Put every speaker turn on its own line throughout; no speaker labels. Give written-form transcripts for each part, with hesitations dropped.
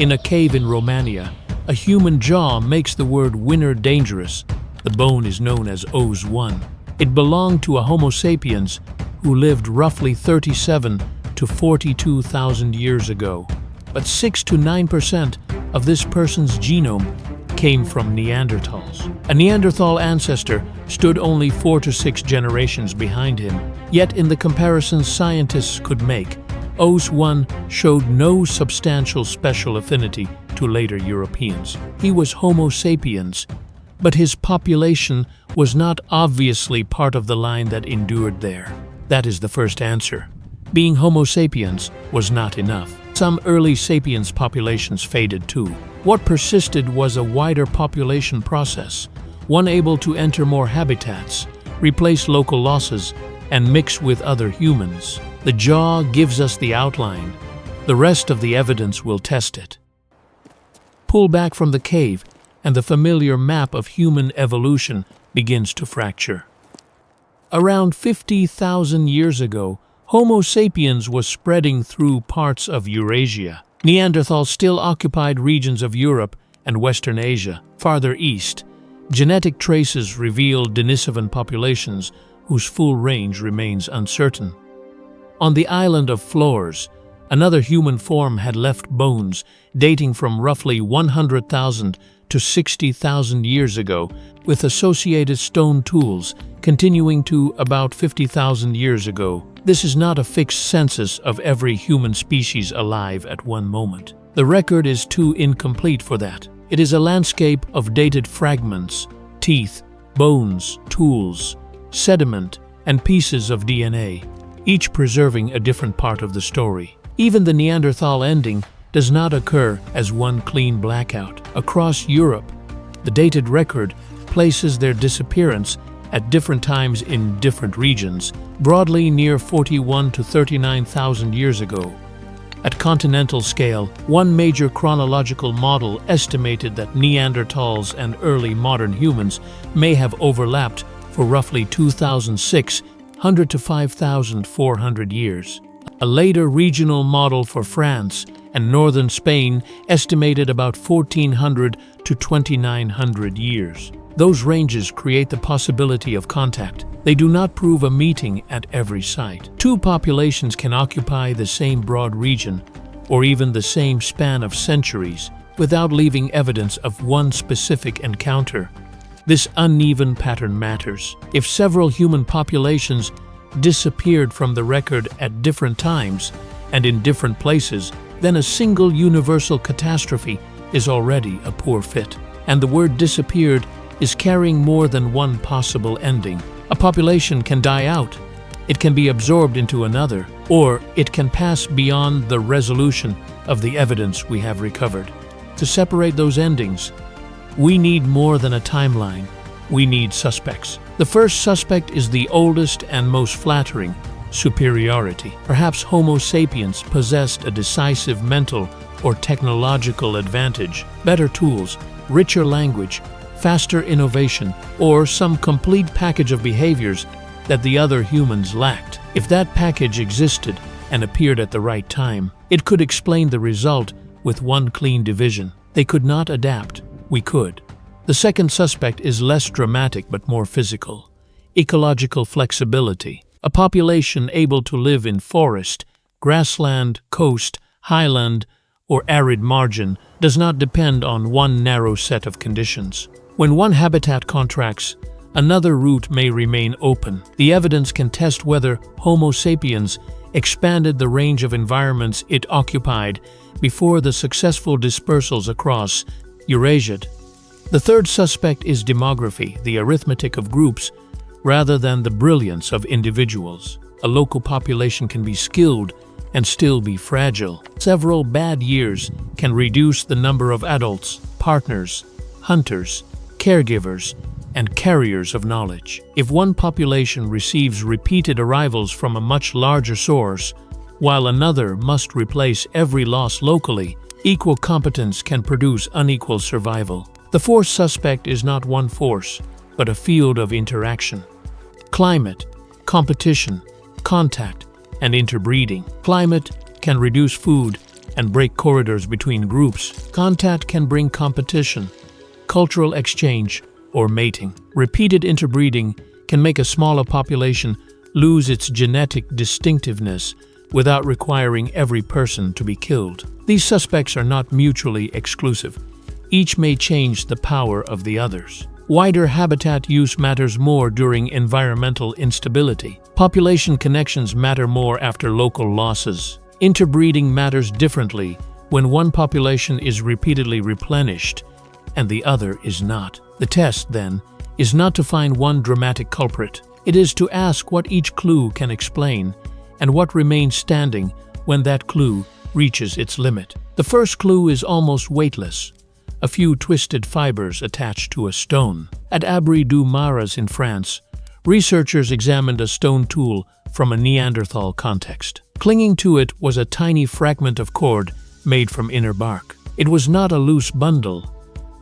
In a cave in Romania, a human jaw makes the word winner dangerous. The bone is known as Oase 1. It belonged to a Homo sapiens who lived roughly 37 to 42,000 years ago. But 6 to 9% of this person's genome came from Neanderthals. A Neanderthal ancestor stood only 4 to 6 generations behind him. Yet in the comparisons scientists could make, Oase 1 showed no substantial special affinity to later Europeans. He was Homo sapiens, but his population was not obviously part of the line that endured there. That is the first answer. Being Homo sapiens was not enough. Some early sapiens populations faded too. What persisted was a wider population process, one able to enter more habitats, replace local losses, and mix with other humans. The jaw gives us the outline. The rest of the evidence will test it. Pull back from the cave, and the familiar map of human evolution begins to fracture. Around 50,000 years ago, Homo sapiens was spreading through parts of Eurasia. Neanderthals still occupied regions of Europe and Western Asia. Farther east, genetic traces revealed Denisovan populations whose full range remains uncertain. On the island of Flores, another human form had left bones dating from roughly 100,000 to 60,000 years ago, with associated stone tools continuing to about 50,000 years ago. This is not a fixed census of every human species alive at one moment. The record is too incomplete for that. It is a landscape of dated fragments, teeth, bones, tools, sediment, and pieces of DNA, each preserving a different part of the story. Even the Neanderthal ending does not occur as one clean blackout. Across Europe, the dated record places their disappearance at different times in different regions, broadly near 41 to 39,000 years ago. At continental scale, one major chronological model estimated that Neanderthals and early modern humans may have overlapped for roughly 2,600 to 5,400 years. A later regional model for France and northern Spain estimated about 1,400 to 2,900 years. Those ranges create the possibility of contact. They do not prove a meeting at every site. Two populations can occupy the same broad region, or even the same span of centuries, without leaving evidence of one specific encounter. This uneven pattern matters. If several human populations disappeared from the record at different times and in different places, then a single universal catastrophe is already a poor fit. And the word disappeared is carrying more than one possible ending. A population can die out, it can be absorbed into another, or it can pass beyond the resolution of the evidence we have recovered. To separate those endings, we need more than a timeline. We need suspects. The first suspect is the oldest and most flattering: superiority. Perhaps Homo sapiens possessed a decisive mental or technological advantage, better tools, richer language, faster innovation, or some complete package of behaviors that the other humans lacked. If that package existed and appeared at the right time, it could explain the result with one clean division. They could not adapt. We could. The second suspect is less dramatic but more physical: ecological flexibility. A population able to live in forest, grassland, coast, highland, or arid margin does not depend on one narrow set of conditions. When one habitat contracts, another route may remain open. The evidence can test whether Homo sapiens expanded the range of environments it occupied before the successful dispersals across Eurasia. The third suspect is demography, the arithmetic of groups, rather than the brilliance of individuals. A local population can be skilled and still be fragile. Several bad years can reduce the number of adults, partners, hunters, caregivers, and carriers of knowledge. If one population receives repeated arrivals from a much larger source, while another must replace every loss locally, equal competence can produce unequal survival. The fourth suspect is not one force, but a field of interaction. Climate, competition, contact, and interbreeding. Climate can reduce food and break corridors between groups. Contact can bring competition, cultural exchange, or mating. Repeated interbreeding can make a smaller population lose its genetic distinctiveness without requiring every person to be killed. These suspects are not mutually exclusive. Each may change the power of the others. Wider habitat use matters more during environmental instability. Population connections matter more after local losses. Interbreeding matters differently when one population is repeatedly replenished and the other is not. The test, then, is not to find one dramatic culprit. It is to ask what each clue can explain and what remains standing when that clue reaches its limit. The first clue is almost weightless: a few twisted fibers attached to a stone. At Abri du Maras in France, researchers examined a stone tool from a Neanderthal context. Clinging to it was a tiny fragment of cord made from inner bark. It was not a loose bundle.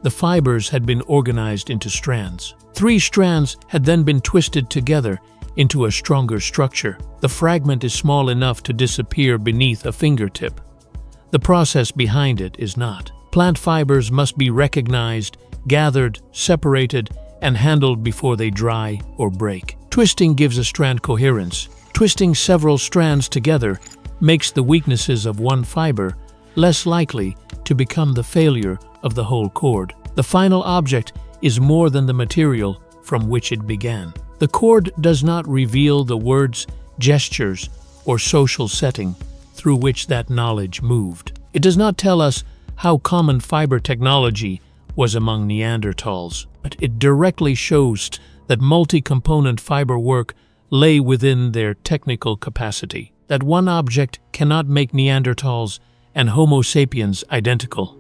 The fibers had been organized into strands. 3 strands had then been twisted together into a stronger structure. The fragment is small enough to disappear beneath a fingertip. The process behind it is not. Plant fibers must be recognized, gathered, separated, and handled before they dry or break. Twisting gives a strand coherence. Twisting several strands together makes the weaknesses of one fiber less likely to become the failure of the whole cord. The final object is more than the material from which it began. The cord does not reveal the words, gestures, or social setting through which that knowledge moved. It does not tell us how common fiber technology was among Neanderthals, but it directly shows that multi-component fiber work lay within their technical capacity. That one object cannot make Neanderthals and Homo sapiens identical.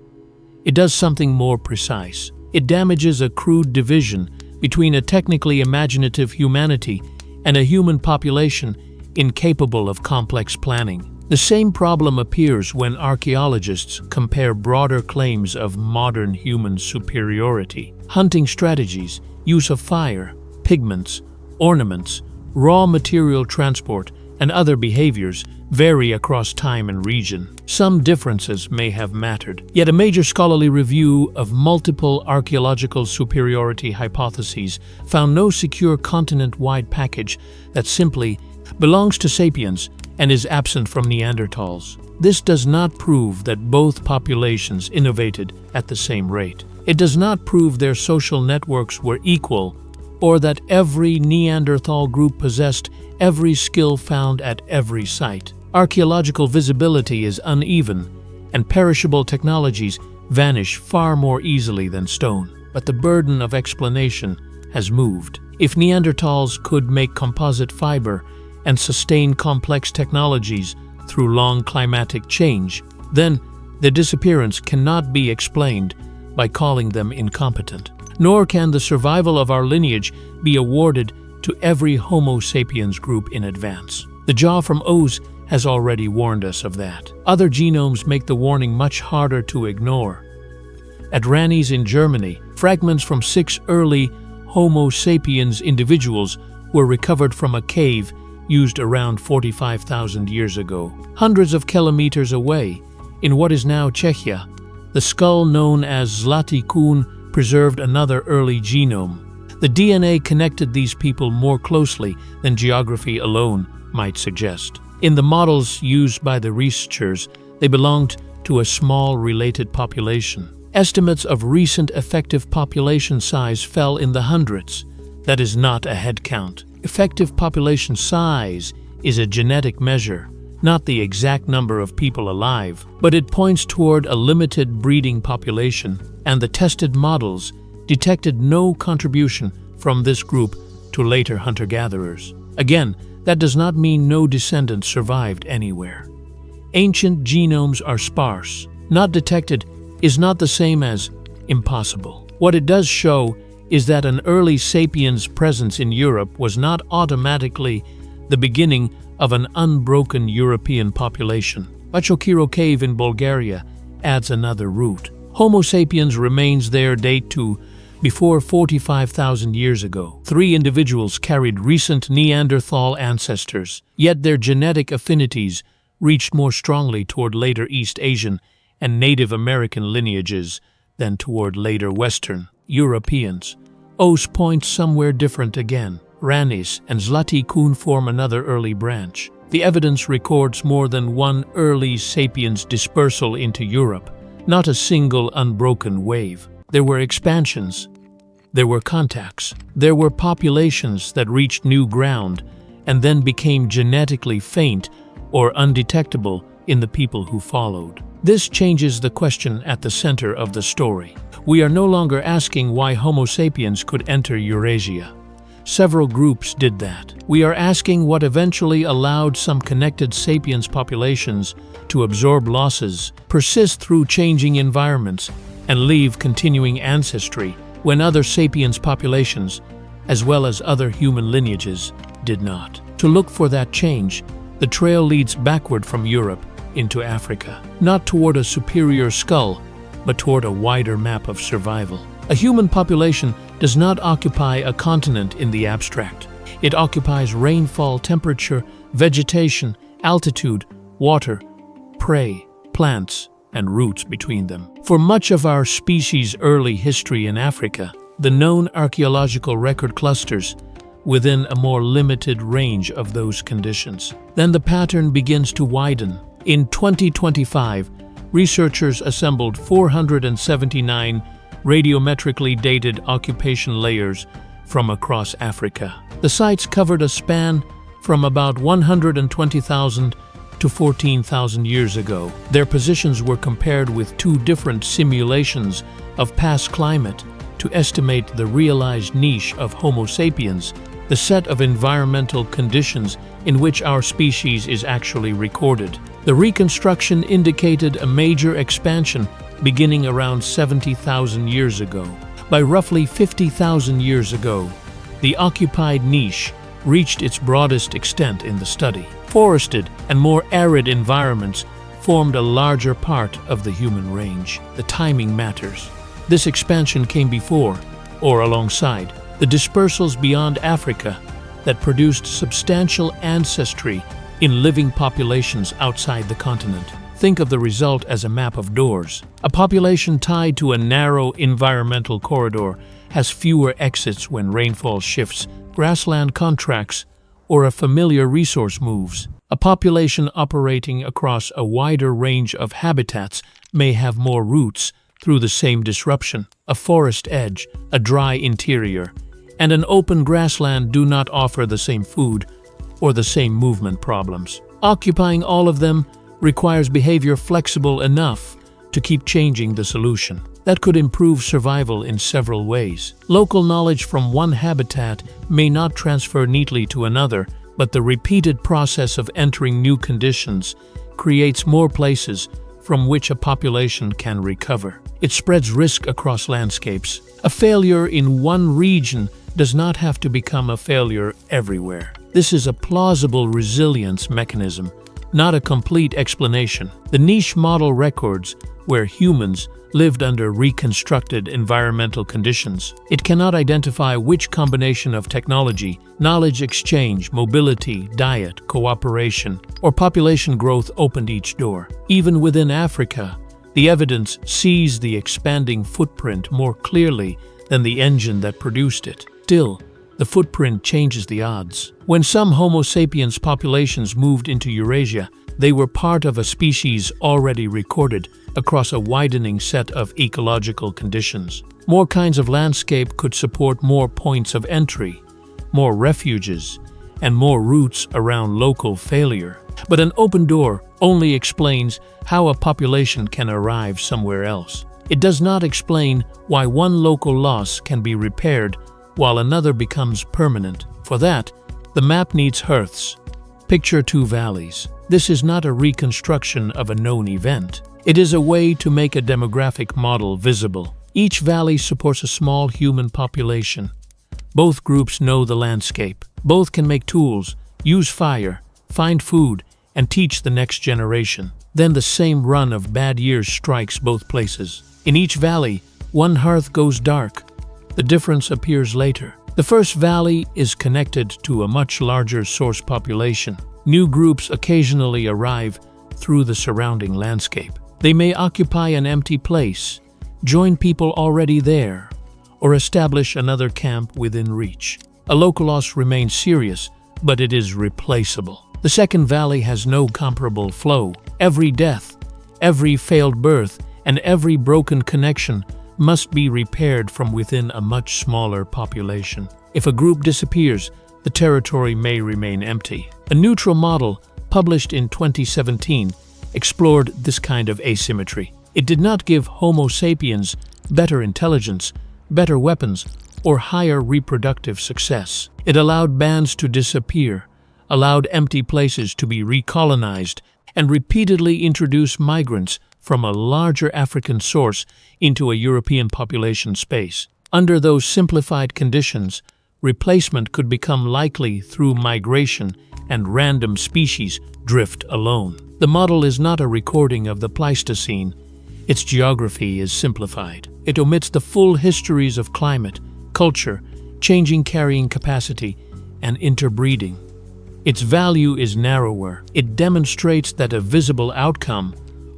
It does something more precise. It damages a crude division between a technically imaginative humanity and a human population incapable of complex planning. The same problem appears when archaeologists compare broader claims of modern human superiority. Hunting strategies, use of fire, pigments, ornaments, raw material transport, and other behaviors vary across time and region. Some differences may have mattered. Yet a major scholarly review of multiple archaeological superiority hypotheses found no secure continent-wide package that simply belongs to sapiens and is absent from Neanderthals. This does not prove that both populations innovated at the same rate. It does not prove their social networks were equal, or that every Neanderthal group possessed every skill found at every site. Archaeological visibility is uneven, and perishable technologies vanish far more easily than stone. But the burden of explanation has moved. If Neanderthals could make composite fiber and sustain complex technologies through long climatic change, then their disappearance cannot be explained by calling them incompetent. Nor can the survival of our lineage be awarded to every Homo sapiens group in advance. The jaw from Oase has already warned us of that. Other genomes make the warning much harder to ignore. At Ranis in Germany, fragments from 6 early Homo sapiens individuals were recovered from a cave used around 45,000 years ago. Hundreds of kilometers away, in what is now Czechia, the skull known as Zlatý kůň preserved another early genome. The DNA connected these people more closely than geography alone might suggest. In the models used by the researchers, they belonged to a small related population. Estimates of recent effective population size fell in the hundreds. That is not a head count. Effective population size is a genetic measure, not the exact number of people alive, but it points toward a limited breeding population, and the tested models detected no contribution from this group to later hunter-gatherers. Again, that does not mean no descendants survived anywhere. Ancient genomes are sparse. Not detected is not the same as impossible. What it does show is that an early sapiens presence in Europe was not automatically the beginning of an unbroken European population. Bachokiro Cave in Bulgaria adds another route. Homo sapiens remains there date to before 45,000 years ago. 3 individuals carried recent Neanderthal ancestors, yet their genetic affinities reached more strongly toward later East Asian and Native American lineages than toward later Western Europeans. Oase points somewhere different again. Ranis and Zlati Kun form another early branch. The evidence records more than one early sapiens dispersal into Europe, not a single unbroken wave. There were expansions, there were contacts, there were populations that reached new ground and then became genetically faint or undetectable in the people who followed. This changes the question at the center of the story. We are no longer asking why Homo sapiens could enter Eurasia. Several groups did that. We are asking what eventually allowed some connected sapiens populations to absorb losses, persist through changing environments, and leave continuing ancestry when other sapiens populations, as well as other human lineages, did not. To look for that change, the trail leads backward from Europe into Africa, not toward a superior skull, but toward a wider map of survival. A human population does not occupy a continent in the abstract. It occupies rainfall, temperature, vegetation, altitude, water, prey, plants, and roots between them. For much of our species' early history in Africa, the known archaeological record clusters within a more limited range of those conditions. Then the pattern begins to widen. In 2025, researchers assembled 479 radiometrically dated occupation layers from across Africa. The sites covered a span from about 120,000 to 14,000 years ago. Their positions were compared with two different simulations of past climate to estimate the realized niche of Homo sapiens, the set of environmental conditions in which our species is actually recorded. The reconstruction indicated a major expansion beginning around 70,000 years ago. By roughly 50,000 years ago, the occupied niche reached its broadest extent in the study. Forested and more arid environments formed a larger part of the human range. The timing matters. This expansion came before, or alongside, the dispersals beyond Africa that produced substantial ancestry in living populations outside the continent. Think of the result as a map of doors. A population tied to a narrow environmental corridor has fewer exits when rainfall shifts, grassland contracts, or a familiar resource moves. A population operating across a wider range of habitats may have more routes through the same disruption. A forest edge, a dry interior, and an open grassland do not offer the same food or the same movement problems. Occupying all of them requires behavior flexible enough to keep changing the solution. That could improve survival in several ways. Local knowledge from one habitat may not transfer neatly to another, but the repeated process of entering new conditions creates more places from which a population can recover. It spreads risk across landscapes. A failure in one region does not have to become a failure everywhere. This is a plausible resilience mechanism, not a complete explanation. The niche model records where humans lived under reconstructed environmental conditions. It cannot identify which combination of technology, knowledge exchange, mobility, diet, cooperation, or population growth opened each door. Even within Africa, the evidence sees the expanding footprint more clearly than the engine that produced it. Still, the footprint changes the odds. When some Homo sapiens populations moved into Eurasia, they were part of a species already recorded across a widening set of ecological conditions. More kinds of landscape could support more points of entry, more refuges, and more routes around local failure. But an open door only explains how a population can arrive somewhere else. It does not explain why one local loss can be repaired while another becomes permanent. For that, the map needs hearths. Picture two valleys. This is not a reconstruction of a known event. It is a way to make a demographic model visible. Each valley supports a small human population. Both groups know the landscape. Both can make tools, use fire, find food, and teach the next generation. Then the same run of bad years strikes both places. In each valley, one hearth goes dark. The difference appears later. The first valley is connected to a much larger source population. New groups occasionally arrive through the surrounding landscape. They may occupy an empty place, join people already there, or establish another camp within reach. A local loss remains serious, but it is replaceable. The second valley has no comparable flow. Every death, every failed birth, and every broken connection must be repaired from within a much smaller population. If a group disappears, the territory may remain empty. A neutral model, published in 2017, explored this kind of asymmetry. It did not give Homo sapiens better intelligence, better weapons, or higher reproductive success. It allowed bands to disappear, allowed empty places to be recolonized, and repeatedly introduced migrants from a larger African source into a European population space. Under those simplified conditions, replacement could become likely through migration and random species drift alone. The model is not a recording of the Pleistocene. Its geography is simplified. It omits the full histories of climate, culture, changing carrying capacity, and interbreeding. Its value is narrower. It demonstrates that a visible outcome,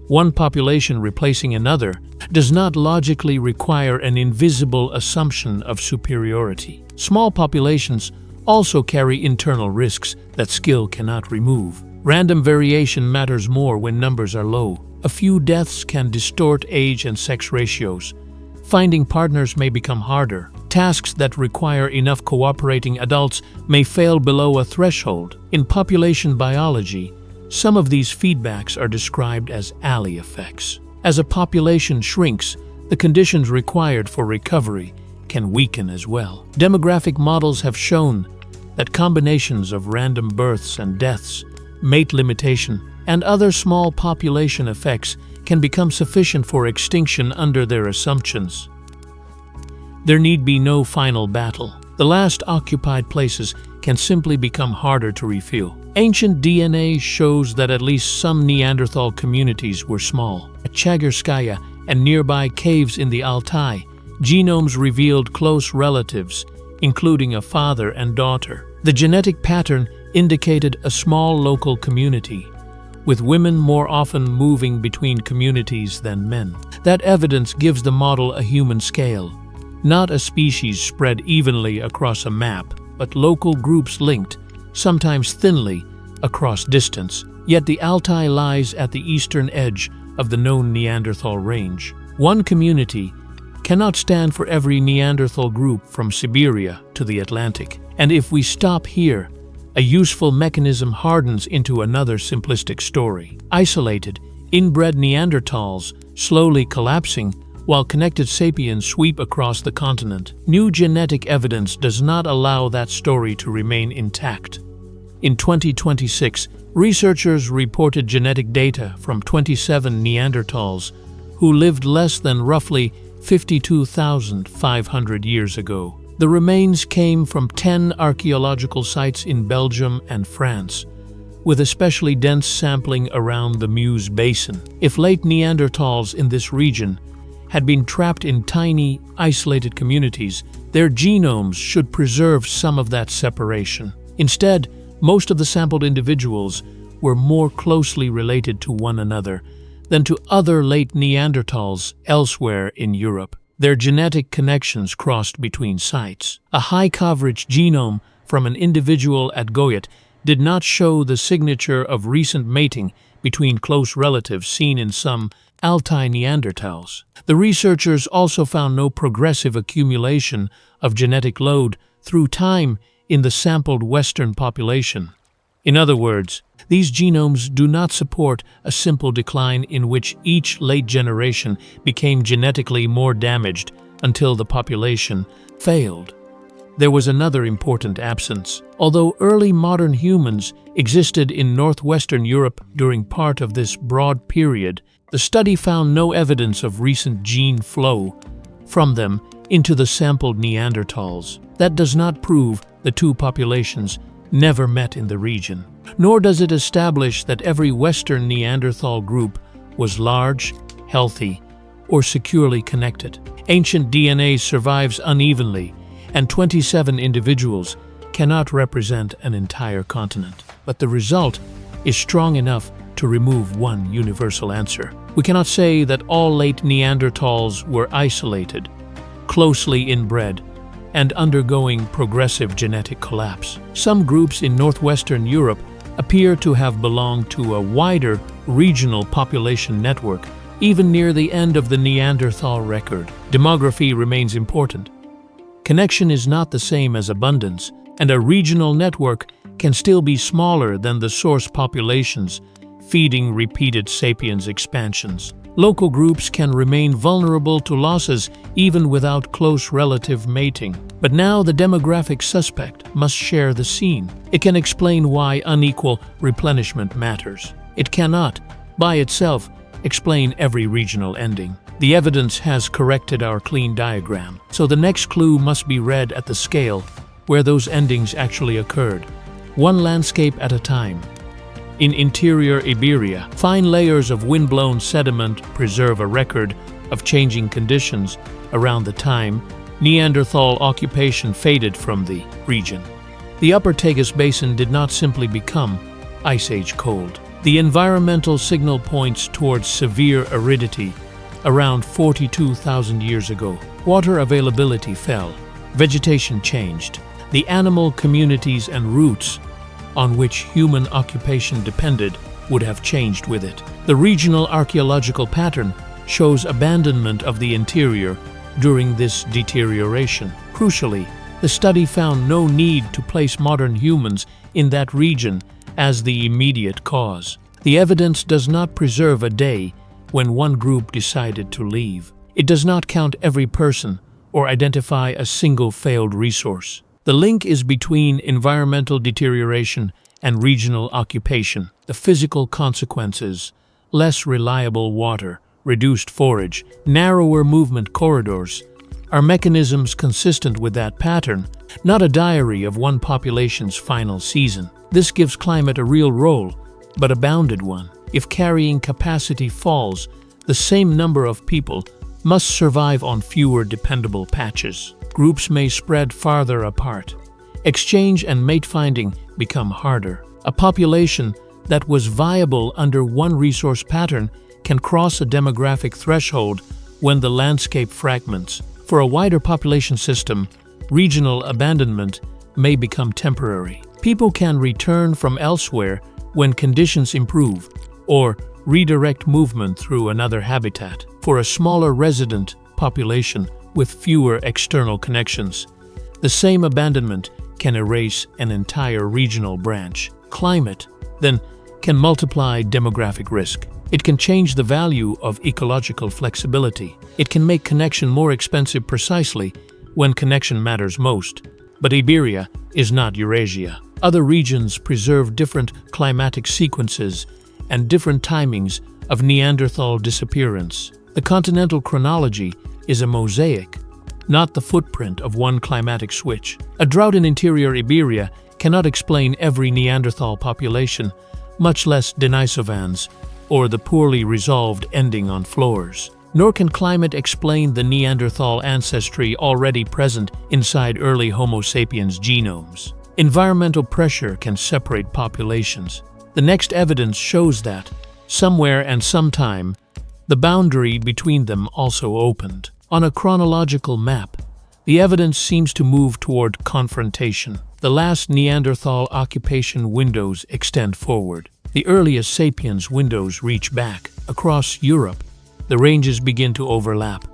one population replacing another, does not logically require an invisible assumption of superiority. Small populations also carry internal risks that skill cannot remove. Random variation matters more when numbers are low. A few deaths can distort age and sex ratios. Finding partners may become harder. Tasks that require enough cooperating adults may fail below a threshold. In population biology, some of these feedbacks are described as alley effects. As a population shrinks, the conditions required for recovery can weaken as well. Demographic models have shown that combinations of random births and deaths, mate limitation, and other small population effects can become sufficient for extinction under their assumptions. There need be no final battle. The last occupied places can simply become harder to refill. Ancient DNA shows that at least some Neanderthal communities were small. At Chagirskaya and nearby caves in the Altai, genomes revealed close relatives, including a father and daughter. The genetic pattern indicated a small local community, with women more often moving between communities than men. That evidence gives the model a human scale, not a species spread evenly across a map, but local groups linked, sometimes thinly, across distance. Yet the Altai lies at the eastern edge of the known Neanderthal range. One community cannot stand for every Neanderthal group from Siberia to the Atlantic. And if we stop here, a useful mechanism hardens into another simplistic story. Isolated, inbred Neanderthals slowly collapsing while connected sapiens sweep across the continent. New genetic evidence does not allow that story to remain intact. In 2026, researchers reported genetic data from 27 Neanderthals who lived less than roughly 52,500 years ago. The remains came from 10 archaeological sites in Belgium and France, with especially dense sampling around the Meuse Basin. If late Neanderthals in this region had been trapped in tiny, isolated communities, their genomes should preserve some of that separation. Instead, most of the sampled individuals were more closely related to one another than to other late Neanderthals elsewhere in Europe. Their genetic connections crossed between sites. A high-coverage genome from an individual at Goyet did not show the signature of recent mating between close relatives seen in some Altai Neanderthals. The researchers also found no progressive accumulation of genetic load through time in the sampled Western population. In other words, these genomes do not support a simple decline in which each late generation became genetically more damaged until the population failed. There was another important absence. Although early modern humans existed in northwestern Europe during part of this broad period, the study found no evidence of recent gene flow from them into the sampled Neanderthals. That does not prove the two populations never met in the region, nor does it establish that every Western Neanderthal group was large, healthy, or securely connected. Ancient DNA survives unevenly, and 27 individuals cannot represent an entire continent. but the result is strong enough to remove one universal answer. We cannot say that all late Neanderthals were isolated, closely inbred, and undergoing progressive genetic collapse. Some groups in northwestern Europe appear to have belonged to a wider regional population network, even near the end of the Neanderthal record. Demography remains important. Connection is not the same as abundance, and a regional network can still be smaller than the source populations, feeding repeated sapiens expansions. Local groups can remain vulnerable to losses even without close relative mating. But now the demographic suspect must share the scene. It can explain why unequal replenishment matters. It cannot, by itself, explain every regional ending. The evidence has corrected our clean diagram, so the next clue must be read at the scale where those endings actually occurred, one landscape at a time. In interior Iberia, fine layers of windblown sediment preserve a record of changing conditions around the time Neanderthal occupation faded from the region. The Upper Tagus Basin did not simply become Ice Age cold. The environmental signal points towards severe aridity around 42,000 years ago. Water availability fell. Vegetation changed. The animal communities and routes on which human occupation depended would have changed with it. The regional archaeological pattern shows abandonment of the interior during this deterioration. Crucially, the study found no need to place modern humans in that region as the immediate cause. The evidence does not preserve a day when one group decided to leave. It does not count every person or identify a single failed resource. The link is between environmental deterioration and regional occupation. The physical consequences: less reliable water, reduced forage, narrower movement corridors, are mechanisms consistent with that pattern, not a diary of one population's final season. This gives climate a real role, but a bounded one. If carrying capacity falls, the same number of people must survive on fewer dependable patches. Groups may spread farther apart. Exchange and mate finding become harder. A population that was viable under one resource pattern can cross a demographic threshold when the landscape fragments. For a wider population system, regional abandonment may become temporary. People can return from elsewhere when conditions improve, or redirect movement through another habitat. For a smaller resident population with fewer external connections, the same abandonment can erase an entire regional branch. Climate, then, can multiply demographic risk. It can change the value of ecological flexibility. It can make connection more expensive precisely when connection matters most. But Iberia is not Eurasia. Other regions preserve different climatic sequences and different timings of Neanderthal disappearance. The continental chronology is a mosaic, not the footprint of one climatic switch. A drought in interior Iberia cannot explain every Neanderthal population, much less Denisovans or the poorly resolved ending on Flores. Nor can climate explain the Neanderthal ancestry already present inside early Homo sapiens genomes. Environmental pressure can separate populations. The next evidence shows that, somewhere and sometime, the boundary between them also opened. On a chronological map, the evidence seems to move toward confrontation. The last Neanderthal occupation windows extend forward. The earliest sapiens windows reach back. Across Europe, the ranges begin to overlap.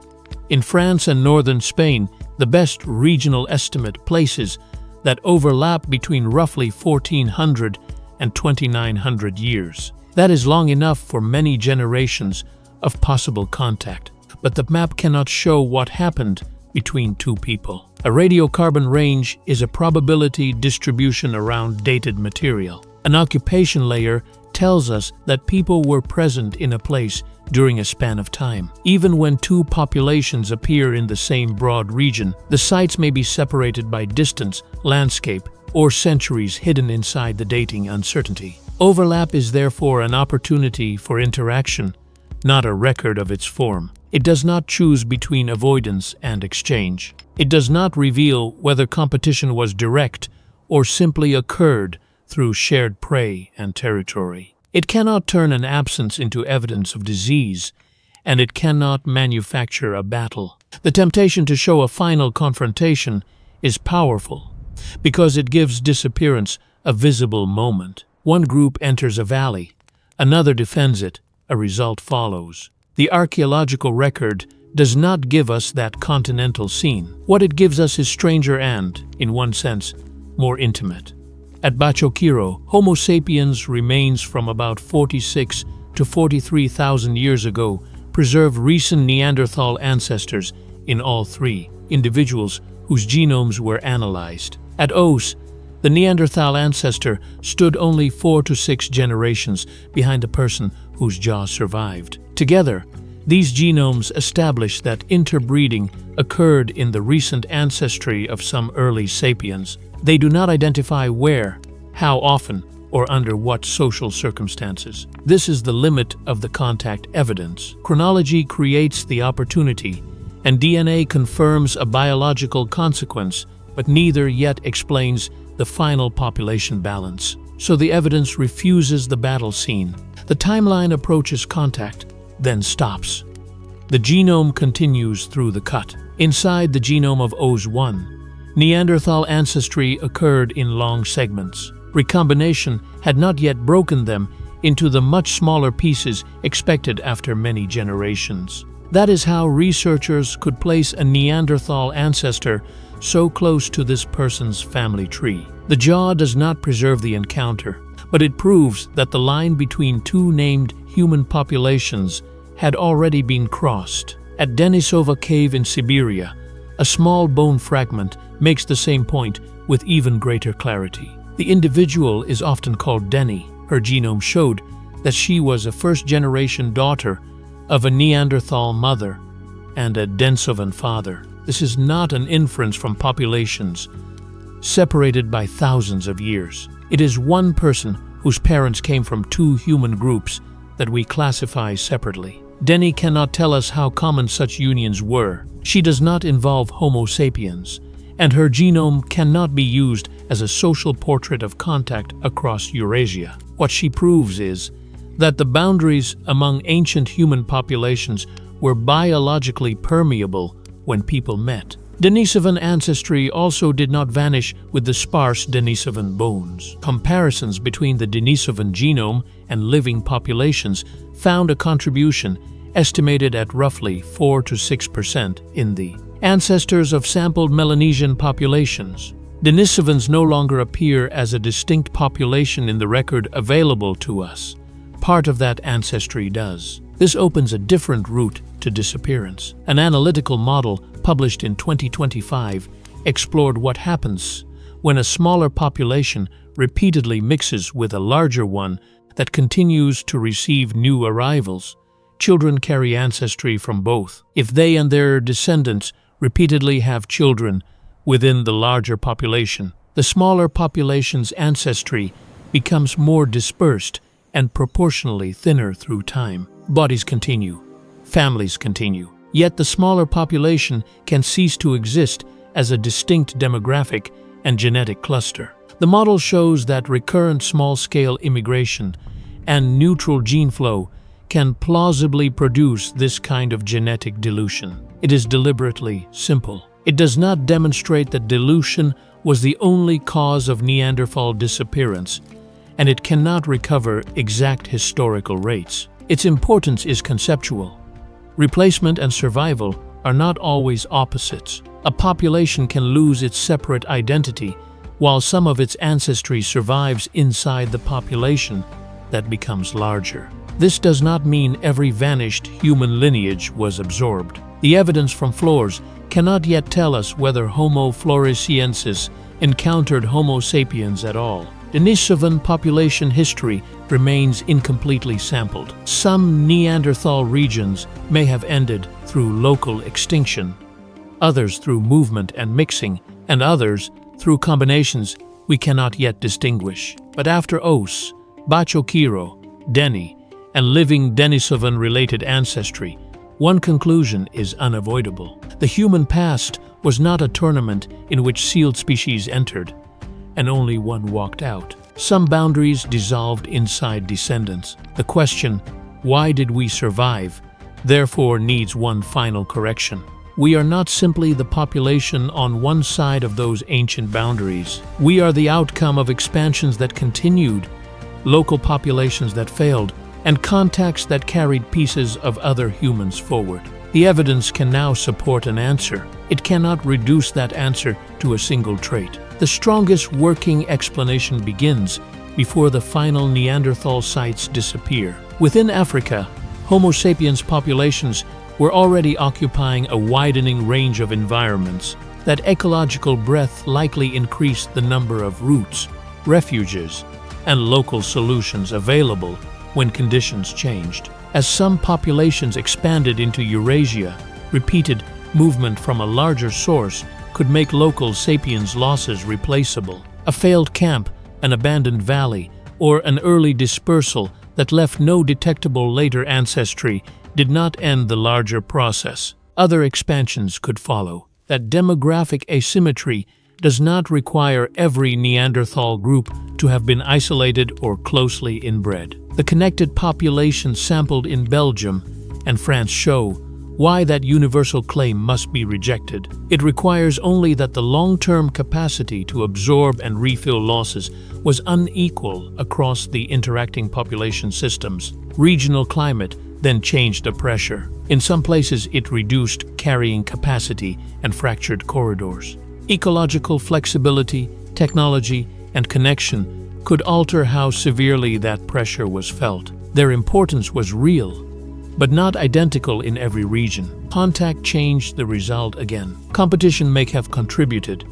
In France and northern Spain, the best regional estimate places that overlap between roughly 1400 and 2900 years. That is long enough for many generations of possible contact. But the map cannot show what happened between two people. A radiocarbon range is a probability distribution around dated material. An occupation layer tells us that people were present in a place during a span of time. Even when two populations appear in the same broad region, the sites may be separated by distance, landscape, or centuries hidden inside the dating uncertainty. Overlap is therefore an opportunity for interaction, not a record of its form. It does not choose between avoidance and exchange. It does not reveal whether competition was direct or simply occurred through shared prey and territory. It cannot turn an absence into evidence of disease, and it cannot manufacture a battle. The temptation to show a final confrontation is powerful because it gives disappearance a visible moment. One group enters a valley, another defends it, a result follows. The archaeological record does not give us that continental scene. What it gives us is stranger and, in one sense, more intimate. At Bachokiro, Homo sapiens remains from about 46 to 43,000 years ago preserve recent Neanderthal ancestors in all three individuals whose genomes were analyzed. At Oase, the Neanderthal ancestor stood only 4 to 6 generations behind the person whose jaw survived. Together, these genomes establish that interbreeding occurred in the recent ancestry of some early sapiens. They do not identify where, how often, or under what social circumstances. This is the limit of the contact evidence. Chronology creates the opportunity, and DNA confirms a biological consequence, but neither yet explains the final population balance. So the evidence refuses the battle scene. The timeline approaches contact, then stops. The genome continues through the cut. Inside the genome of Oase 1, Neanderthal ancestry occurred in long segments. Recombination had not yet broken them into the much smaller pieces expected after many generations. That is how researchers could place a Neanderthal ancestor so close to this person's family tree. The jaw does not preserve the encounter, but it proves that the line between two named human populations had already been crossed. At Denisova cave in Siberia, a small bone fragment makes the same point with even greater clarity. The individual is often called Deni. Her genome showed that she was a first-generation daughter of a Neanderthal mother and a Denisovan father. This is not an inference from populations separated by thousands of years. It is one person whose parents came from two human groups that we classify separately. Deni cannot tell us how common such unions were. She does not involve Homo sapiens, and her genome cannot be used as a social portrait of contact across Eurasia. What she proves is that the boundaries among ancient human populations were biologically permeable when people met. Denisovan ancestry also did not vanish with the sparse Denisovan bones. Comparisons between the Denisovan genome and living populations found a contribution estimated at roughly 4 to 6% in the ancestors of sampled Melanesian populations. Denisovans no longer appear as a distinct population in the record available to us. Part of that ancestry does. This opens a different route to disappearance. An analytical model published in 2025 explored what happens when a smaller population repeatedly mixes with a larger one that continues to receive new arrivals. Children carry ancestry from both. If they and their descendants repeatedly have children within the larger population, the smaller population's ancestry becomes more dispersed and proportionally thinner through time. Bodies continue, families continue, yet the smaller population can cease to exist as a distinct demographic and genetic cluster. The model shows that recurrent small-scale immigration and neutral gene flow can plausibly produce this kind of genetic dilution. It is deliberately simple. It does not demonstrate that dilution was the only cause of Neanderthal disappearance, and it cannot recover exact historical rates. Its importance is conceptual. Replacement and survival are not always opposites. A population can lose its separate identity, while some of its ancestry survives inside the population that becomes larger. This does not mean every vanished human lineage was absorbed. The evidence from Flores cannot yet tell us whether Homo floresiensis encountered Homo sapiens at all. Denisovan population history remains incompletely sampled. Some Neanderthal regions may have ended through local extinction, others through movement and mixing, and others through combinations we cannot yet distinguish. But after Oase, Bachokiro, Deni, and living Denisovan-related ancestry, one conclusion is unavoidable. The human past was not a tournament in which sealed species entered, and only one walked out. Some boundaries dissolved inside descendants. The question, why did we survive, therefore needs one final correction. We are not simply the population on one side of those ancient boundaries. We are the outcome of expansions that continued, local populations that failed, and contacts that carried pieces of other humans forward. The evidence can now support an answer. It cannot reduce that answer to a single trait. The strongest working explanation begins before the final Neanderthal sites disappear. Within Africa, Homo sapiens populations were already occupying a widening range of environments. That ecological breadth likely increased the number of routes, refuges, and local solutions available when conditions changed. As some populations expanded into Eurasia, repeated movement from a larger source could make local sapiens losses replaceable. A failed camp, an abandoned valley, or an early dispersal that left no detectable later ancestry did not end the larger process. Other expansions could follow. That demographic asymmetry does not require every Neanderthal group to have been isolated or closely inbred. The connected populations sampled in Belgium and France show why that universal claim must be rejected. It requires only that the long-term capacity to absorb and refill losses was unequal across the interacting population systems. Regional climate then changed the pressure. In some places, it reduced carrying capacity and fractured corridors. Ecological flexibility, technology, and connection could alter how severely that pressure was felt. Their importance was real, but not identical in every region. Contact changed the result again. Competition may have contributed,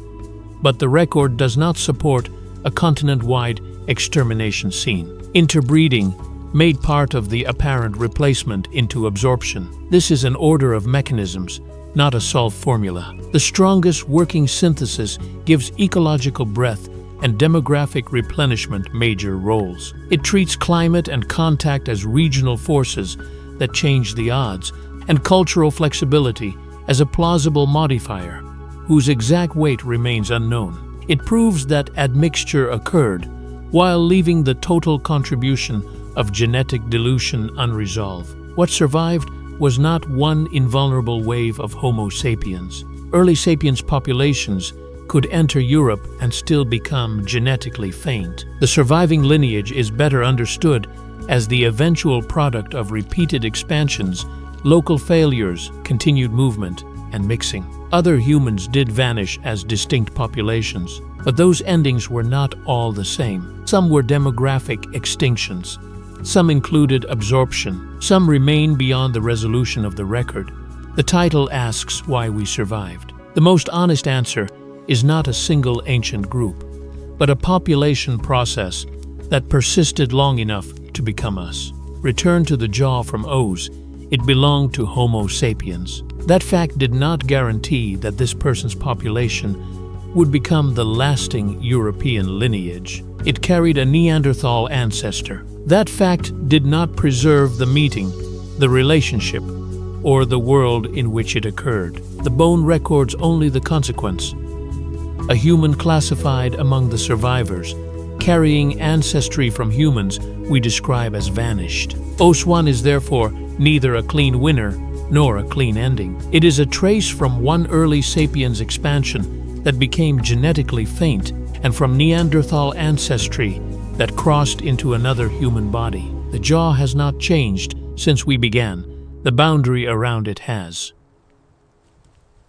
but the record does not support a continent-wide extermination scene. Interbreeding made part of the apparent replacement into absorption. This is an order of mechanisms, not a solved formula. The strongest working synthesis gives ecological breadth and demographic replenishment major roles. It treats climate and contact as regional forces that change the odds, and cultural flexibility as a plausible modifier whose exact weight remains unknown. It proves that admixture occurred while leaving the total contribution of genetic dilution unresolved. What survived was not one invulnerable wave of Homo sapiens. Early sapiens populations could enter Europe and still become genetically faint. The surviving lineage is better understood as the eventual product of repeated expansions, local failures, continued movement, and mixing. Other humans did vanish as distinct populations, but those endings were not all the same. Some were demographic extinctions. Some included absorption. Some remain beyond the resolution of the record. The title asks why we survived. The most honest answer is not a single ancient group, but a population process that persisted long enough to become us. Return to the jaw from Oase. It belonged to Homo sapiens. That fact did not guarantee that this person's population would become the lasting European lineage. It carried a Neanderthal ancestor. That fact did not preserve the meeting, the relationship, or the world in which it occurred. The bone records only the consequence. A human classified among the survivors, carrying ancestry from humans we describe as vanished. Oase 1 is therefore neither a clean winner nor a clean ending. It is a trace from one early sapiens expansion that became genetically faint, and from Neanderthal ancestry that crossed into another human body. The jaw has not changed since we began. The boundary around it has.